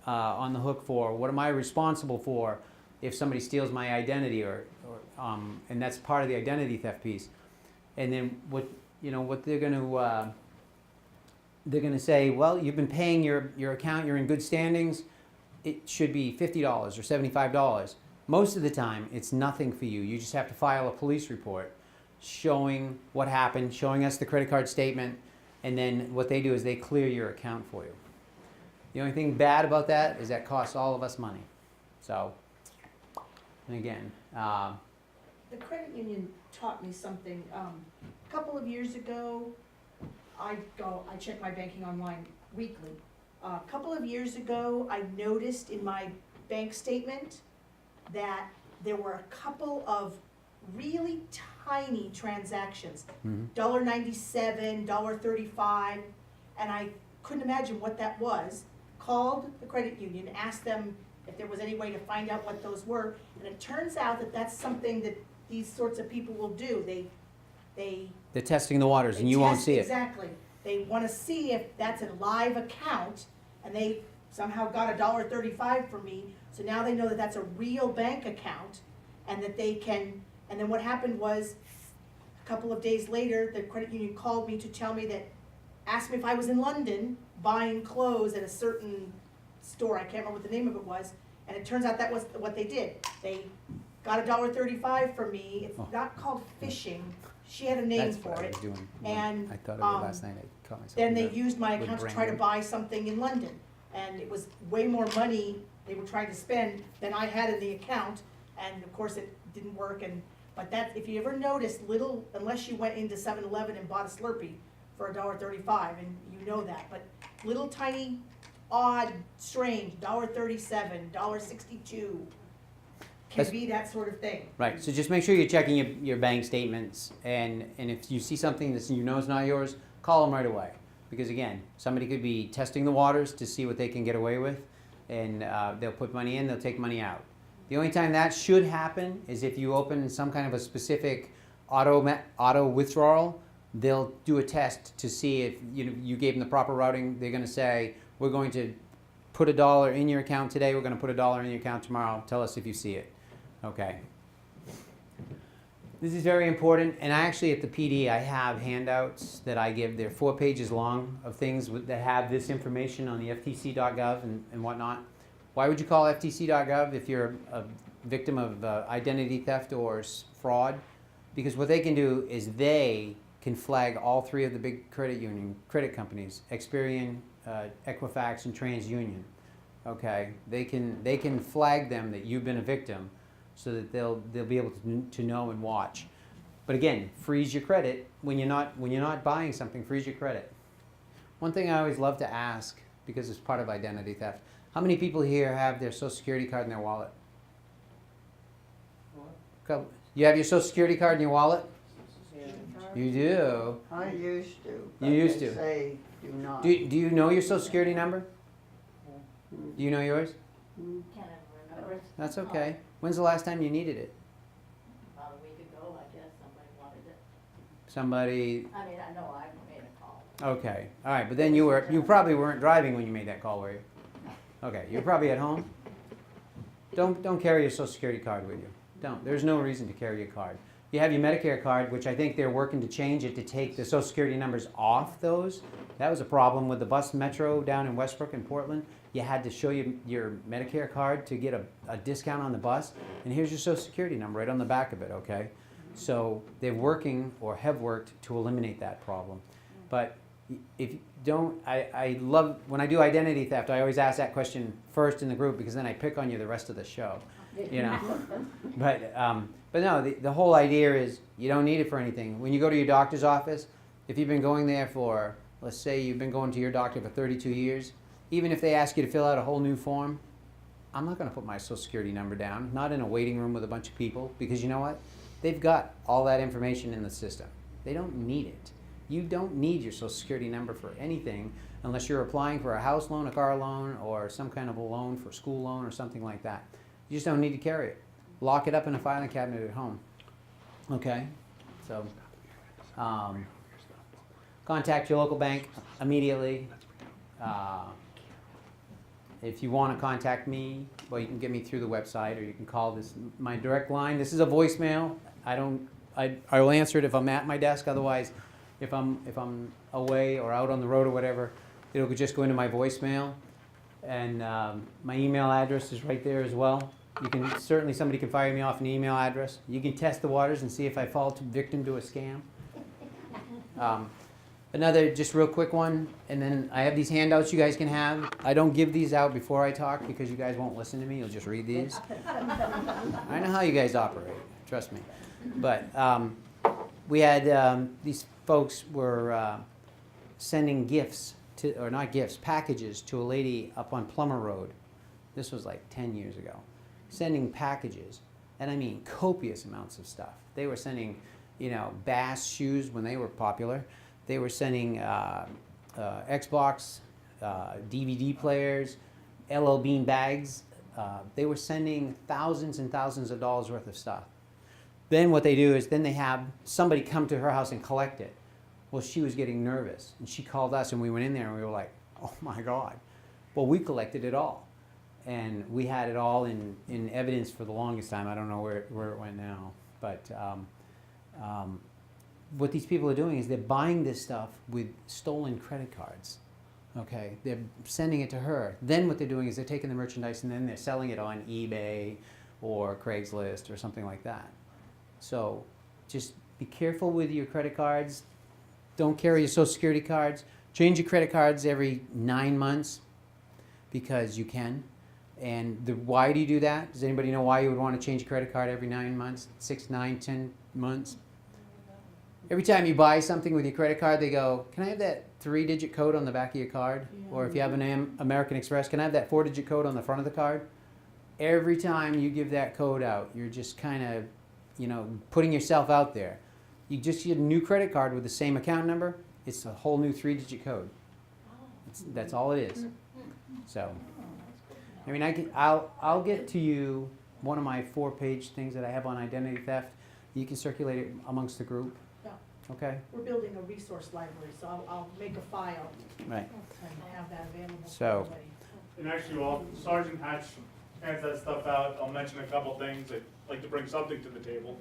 on the hook for? What am I responsible for if somebody steals my identity, and that's part of the identity theft piece. And then what they're going to say, well, you've been paying your account, you're in good standings. It should be $50 or $75. Most of the time, it's nothing for you. You just have to file a police report showing what happened, showing us the credit card statement, and then what they do is they clear your account for you. The only thing bad about that is that costs all of us money. So, and again,
The credit union taught me something. A couple of years ago, I check my banking online weekly. A couple of years ago, I noticed in my bank statement that there were a couple of really tiny transactions, $1.97, $1.35, and I couldn't imagine what that was. Called the credit union, asked them if there was any way to find out what those were, and it turns out that that's something that these sorts of people will do.
they're testing the waters, and you won't see it.
Exactly. They want to see if that's a live account, and they somehow got $1.35 from me, so now they know that that's a real bank account, and that they can, and then what happened was, a couple of days later, the credit union called me to tell me that, asked me if I was in London buying clothes at a certain store, I can't remember what the name of it was, and it turns out that was what they did. They got $1.35 from me. It's not called phishing. She had a name
That's
for
what I
it.
was doing.
And
I thought of it last night. I caught myself.
then
in
they
that
used my
with
account to
brand
try to
new.
buy something in London. And it was way more money they were trying to spend than I had in the account. And of course it didn't work. But that, if you ever noticed unless you went into 7-Eleven and bought a Slurpee for $1.35, and you know that, but little tiny, odd, strange, $1.37, $1.62,
That's-
be that sort of thing.
Right, so just make sure you're checking your bank statements, and if you see something that you know is not yours, call them right away. Because again, somebody could be testing the waters to see what they can get away with, and they'll put money in, they'll take money out. The only time that should happen is if you open some kind of a specific auto withdrawal. They'll do a test to see if you gave them the proper routing. They're going to say, we're going to put $1 in your account today, we're going to put $1 in your account tomorrow, tell us if you see it. Okay. This is very important, and actually at the PD I have handouts that I give. They're 4 pages long of things that have this information on the ftc.gov and whatnot. Why would you call ftc.gov if you're a victim of identity theft or fraud? Because what they can do is they can flag all 3 of the big credit companies, Experian, Equifax, and TransUnion. Okay, they can flag them that you've been a victim, so that they'll be able to know and watch. But again, freeze your credit when you're not buying something. Freeze your credit. One thing I always love to ask, because it's part of identity theft, how many people here have their Social Security card in their wallet? You have your Social Security card in your wallet? You do.
I used to.
You used
they
to.
Say do not.
Do you know your Social Security number? Do you know yours?
Can't ever remember.
That's okay. When's the last time you needed it?
About a week ago, I guess, somebody wanted it.
Somebody.
I mean, I know I made a call.
Okay. All right. But then you probably weren't driving when you made that call, were you? Okay. You're probably at home. Don't carry your Social Security card with you. Don't. There's no reason to carry your card. You have your Medicare card, which I think they're working to change it to take the Social Security numbers off those. That was a problem with the bus metro down in Westbrook and Portland. You had to show your Medicare card to get a discount on the bus. And here's your Social Security number right on the back of it, okay? So they're working or have worked to eliminate that problem. But if you don't, I love, when I do identity theft, I always ask that question first in the group, because then I pick on you the rest of the show. You know, but no, the whole idea is you don't need it for anything. When you go to your doctor's office, if you've been going there for, let's say you've been going to your doctor for 32 years, even if they ask you to fill out a whole new form, I'm not going to put my Social Security number down, not in a waiting room with a bunch of people, because you know what? They've got all that information in the system. They don't need it. You don't need your Social Security number for anything unless you're applying for a house loan, a car loan, or some kind of a loan for school loan or something like that. You just don't need to carry it. Lock it up in a filing cabinet at home. Okay? So, contact your local bank immediately. If you want to contact me, well, you can get me through the website, or you can call my direct line. This is a voicemail. I will answer it if I'm at my desk. Otherwise, if I'm away or out on the road or whatever, it'll just go into my voicemail. And my email address is right there as well. You can certainly, somebody can fire me off an email address. You can test the waters and see if I fall victim to a scam. Another just real quick one, and then I have these handouts you guys can have. I don't give these out before I talk because you guys won't listen to me. You'll just read these. I know how you guys operate. Trust me. But we had these folks were sending gifts or not gifts, packages to a lady up on Plummer Road. This was like 10 years ago. Sending packages, and I mean copious amounts of stuff. They were sending, Bass shoes when they were popular. They were sending Xbox, DVD players, LL Bean bags. They were sending thousands and thousands of dollars worth of stuff. Then what they do is then they have somebody come to her house and collect it. Well, she was getting nervous, and she called us, and we went in there, and we were like, oh my God. Well, we collected it all, and we had it all in evidence for the longest time. I don't know where it went now, but what these people are doing is they're buying this stuff with stolen credit cards. Okay, they're sending it to her. Then what they're doing is they're taking the merchandise and then they're selling it on eBay or Craigslist or something like that. So just be careful with your credit cards. Don't carry your Social Security cards. Change your credit cards every 9 months because you can. And why do you do that? Does anybody know why you would want to change your credit card every 9 months, 6, 9, 10 months? Every time you buy something with your credit card, they go, can I have that 3-digit code on the back of your card? Yeah. Or if you have an American Express, can I have that 4-digit code on the front of the card? every time you give that code out, you're just kind of, you know, putting yourself out there. You just get a new credit card with the same account number, it's a whole new 3-digit code. That's all it is. So, I mean, I'll get to you one of my 4-page things that I have on identity theft. You can circulate it amongst the group.
Yeah.
Okay?
We're building a resource library, so I'll make a file
Right.
and have that available for
So-
everybody.
And actually, while Sergeant Hatch hands that stuff out, I'll mention a couple things. I'd like to bring something to the table.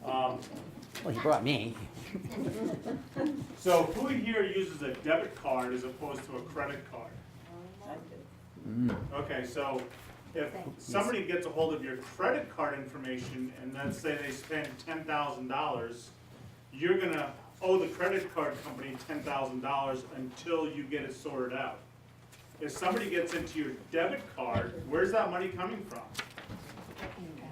Well, you brought me.
So who here uses a debit card as opposed to a credit card? Okay, so if somebody gets a hold of your credit card information and then say they spend $10,000, you're gonna owe the credit card company $10,000 until you get it sorted out. If somebody gets into your debit card, where's that money coming from?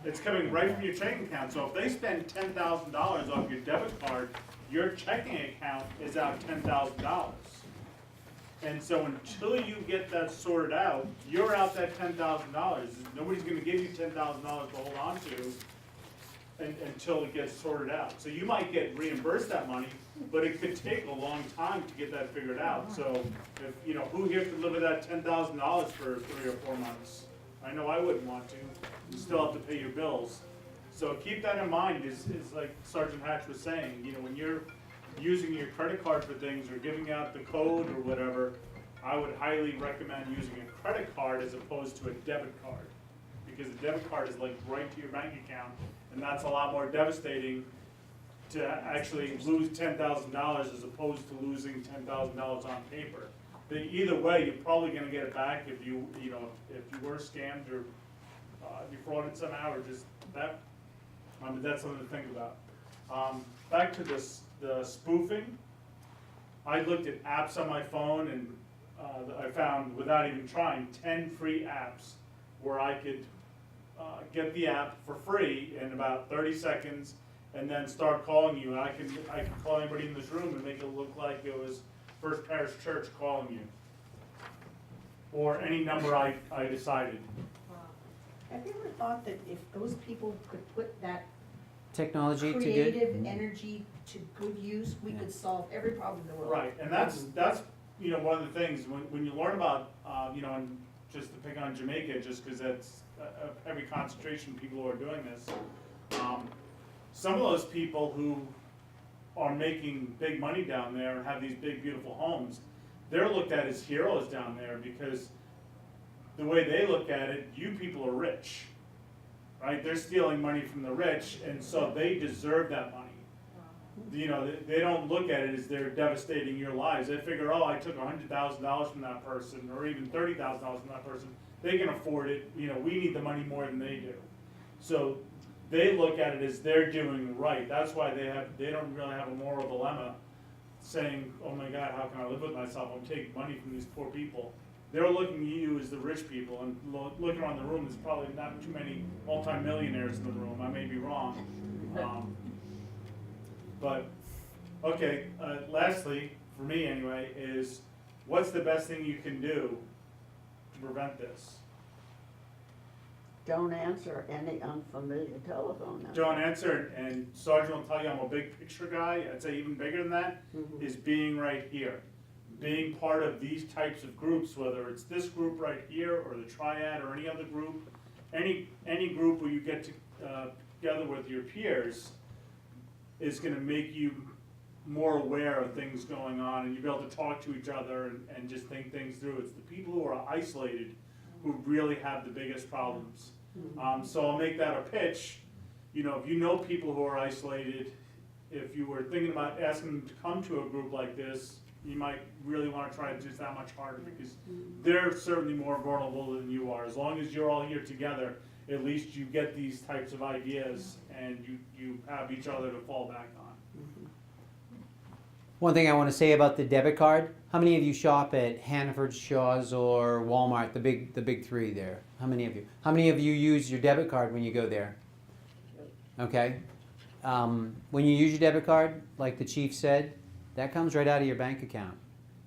It's coming right from your checking account. So if they spend $10,000 off your debit card, your checking account is out $10,000. And so until you get that sorted out, you're out that $10,000. Nobody's gonna give you $10,000 to hold on to until it gets sorted out. So you might get reimbursed that money, but it could take a long time to get that figured out. So if, you know, who here could live with that $10,000 for 3 or 4 months? I know I wouldn't want to. You still have to pay your bills. So keep that in mind, is like Sergeant Hatch was saying, you know, when you're using your credit card for things or giving out the code or whatever, I would highly recommend using a credit card as opposed to a debit card. Because a debit card is linked right to your bank account, and that's a lot more devastating to actually lose $10,000 as opposed to losing $10,000 on paper. But either way, you're probably gonna get it back if you were scammed or defrauded somehow, or just that. That's something to think about. Back to the spoofing. I looked at apps on my phone, and I found, without even trying, 10 free apps where I could get the app for free in about 30 seconds, and then start calling you. And I can call anybody in this room and make it look like it was First Parish Church calling you, or any number I decided.
Have you ever thought that if those people could put that
Technology to good.
creative energy to good use, we could solve every problem in the world?
Right, and that's you know, one of the things when you learn about you know, and just to pick on Jamaica, just because that's a heavy concentration of people who are doing this. Some of those people who are making big money down there and have these big beautiful homes, they're looked at as heroes down there, because the way they look at it, you people are rich, right? They're stealing money from the rich, and so they deserve that money. You know, they don't look at it as they're devastating your lives. They figure, oh, I took $100,000 from that person, or even $30,000 from that person. They can afford it. You know, we need the money more than they do. So they look at it as they're doing right. That's why they don't really have a moral dilemma saying, oh my God, how can I live with myself? I'm taking money from these poor people. They're looking at you as the rich people, and looking around the room, there's probably not too many multimillionaires in the room. I may be wrong. But, okay, lastly, for me anyway, is what's the best thing you can do to prevent this?
Don't answer any unfamiliar telephone number.
Don't answer, and Sergeant will tell you I'm a big picture guy. I'd say even bigger than that is being right here. Being part of these types of groups, whether it's this group right here or the triad or any other group, any group where you get together with your peers is going to make you more aware of things going on, and you'll be able to talk to each other and just think things through. It's the people who are isolated who really have the biggest problems. So I'll make that a pitch. You know, if you know people who are isolated, if you were thinking about asking them to come to a group like this, you might really want to try it just that much harder, because they're certainly more vulnerable than you are. As long as you're all here together, at least you get these types of ideas, and you have each other to fall back on.
One thing I want to say about the debit card, how many of you shop at Hannaford, Shaw's, or Walmart, the big three there? How many of you? How many of you use your debit card when you go there? Okay. When you use your debit card, like the chief said, that comes right out of your bank account.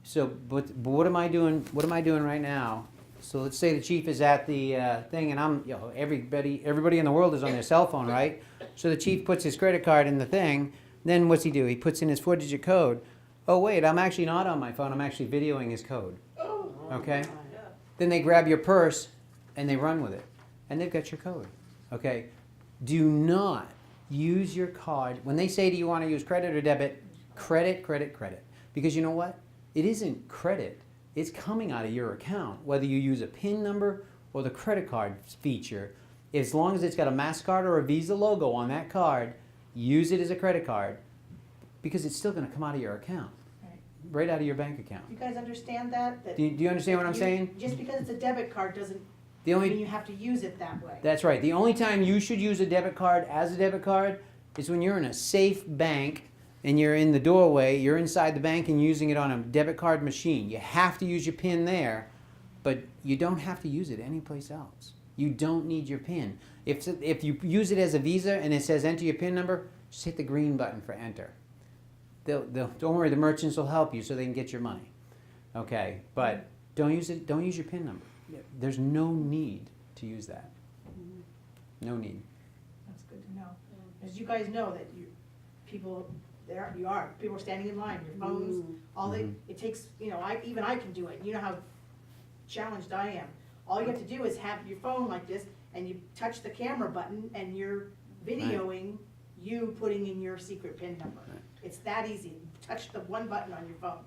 So, but what am I doing? What am I doing right now? So let's say the chief is at the thing, and I'm, everybody in the world is on their cell phone, right? So the chief puts his credit card in the thing. Then what's he do? He puts in his 4-digit code. Oh wait, I'm actually not on my phone. I'm actually videoing his code. Okay. Then they grab your purse and they run with it, and they've got your code. Okay. Do not use your card when they say, do you want to use credit or debit? Credit, credit, credit. Because you know what? It isn't credit. It's coming out of your account, whether you use a PIN number or the credit card feature. As long as it's got a MasterCard or a Visa logo on that card, use it as a credit card because it's still going to come out of your account, right out of your bank account.
You guys understand that? That
Do you understand what I'm saying?
Just because it's a debit card doesn't
The only
mean you have to use it that way.
That's right. The only time you should use a debit card as a debit card is when you're in a safe bank and you're in the doorway, you're inside the bank and using it on a debit card machine. You have to use your PIN there, but you don't have to use it anyplace else. You don't need your PIN. If you use it as a Visa and it says enter your PIN number, just hit the green button for enter. Don't worry, the merchants will help you so they can get your money. Okay, but don't use your PIN number. There's no need to use that. No need.
That's good to know. As you guys know that people are standing in line, your phones, it takes, I can do it. You know how challenged I am. All you have to do is have your phone like this and you touch the camera button and you're videoing you putting in your secret PIN number.
Right.
It's that easy. Touch the one button on your phone.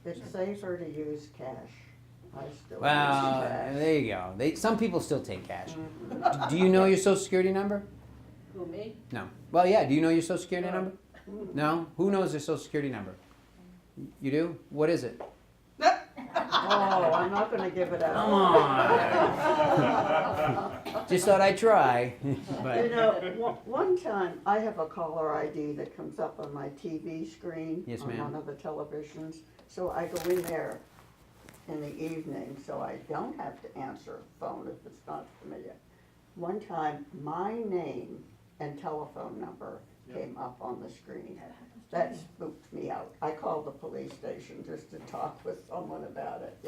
It's safer to use cash. I still use
Well,
cash.
there you go. Some people still take cash. Do you know your social security number?
Who, me?
No. Well, yeah. Do you know your social security number? No? Who knows their social security number? You do? What is it?
Oh, I'm not gonna give it out.
Come on. Just thought I'd try. But
One time, I have a caller ID that comes up on my TV screen.
Yes,
on
ma'am.
one of the televisions. So I go in there in the evening, so I don't have to answer a phone if it's not familiar. One time, my name and telephone number came up on the screen. That spooked me out. I called the police station just to talk with someone about it,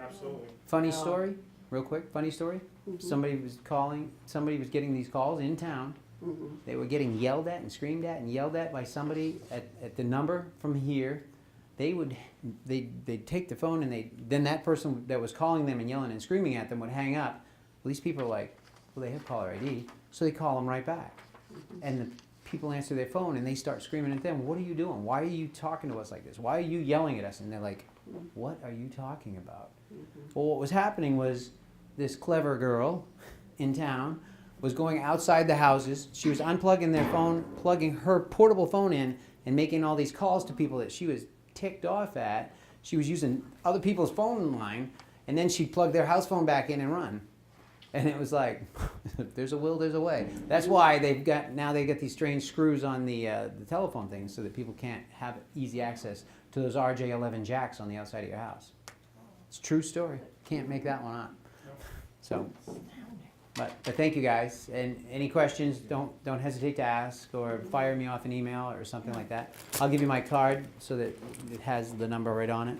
Absolutely.
funny story, real quick. Funny story.
Mhm.
Somebody was getting these calls in town.
Mhm.
They were getting yelled at and screamed at and yelled at by somebody at the number from here. They'd take the phone and then that person that was calling them and yelling and screaming at them would hang up. Well, these people are like, well, they have caller ID, so they call them right back. And the people answer their phone and they start screaming at them, what are you doing? Why are you talking to us like this? Why are you yelling at us? And they're like, what are you talking about? Well, what was happening was this clever girl in town was going outside the houses. She was unplugging their phone, plugging her portable phone in, and making all these calls to people that she was ticked off at. She was using other people's phone line, and then she'd plug their house phone back in and run. And it was like, there's a will, there's a way. That's why they got these strange screws on the telephone things so that people can't have easy access to those RJ11 jacks on the outside of your house. It's a true story. Can't make that one up. So, but thank you guys. And any questions, don't hesitate to ask or fire me off an email or something like that. I'll give you my card so that it has the number right on it.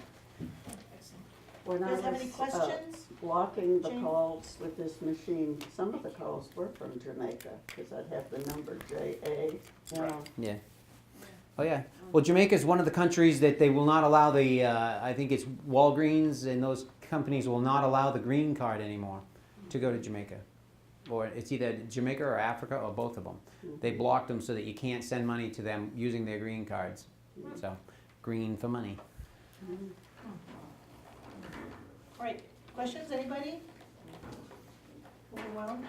When
You
I
guys have any
was
questions?
blocking the
Jane?
calls with this machine, some of the calls were from Jamaica, because I'd have the number JA,
Yeah. Oh, yeah. Well, Jamaica is one of the countries that they will not allow the, I think it's Walgreens and those companies will not allow the green card anymore to go to Jamaica. Or it's either Jamaica or Africa or both of them. They blocked them so that you can't send money to them using their green cards. So, green for money.
All right, questions, anybody? Overwhelmed?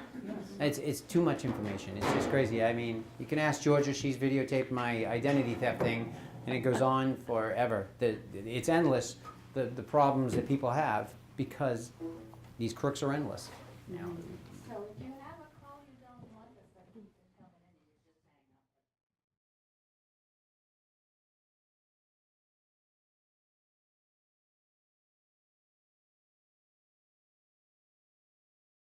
Yes.
It's too much information. It's just crazy. I mean, you can ask Georgia. She's videotaped my identity theft thing, and it goes on forever. It's endless, the problems that people have because these crooks are endless. You know?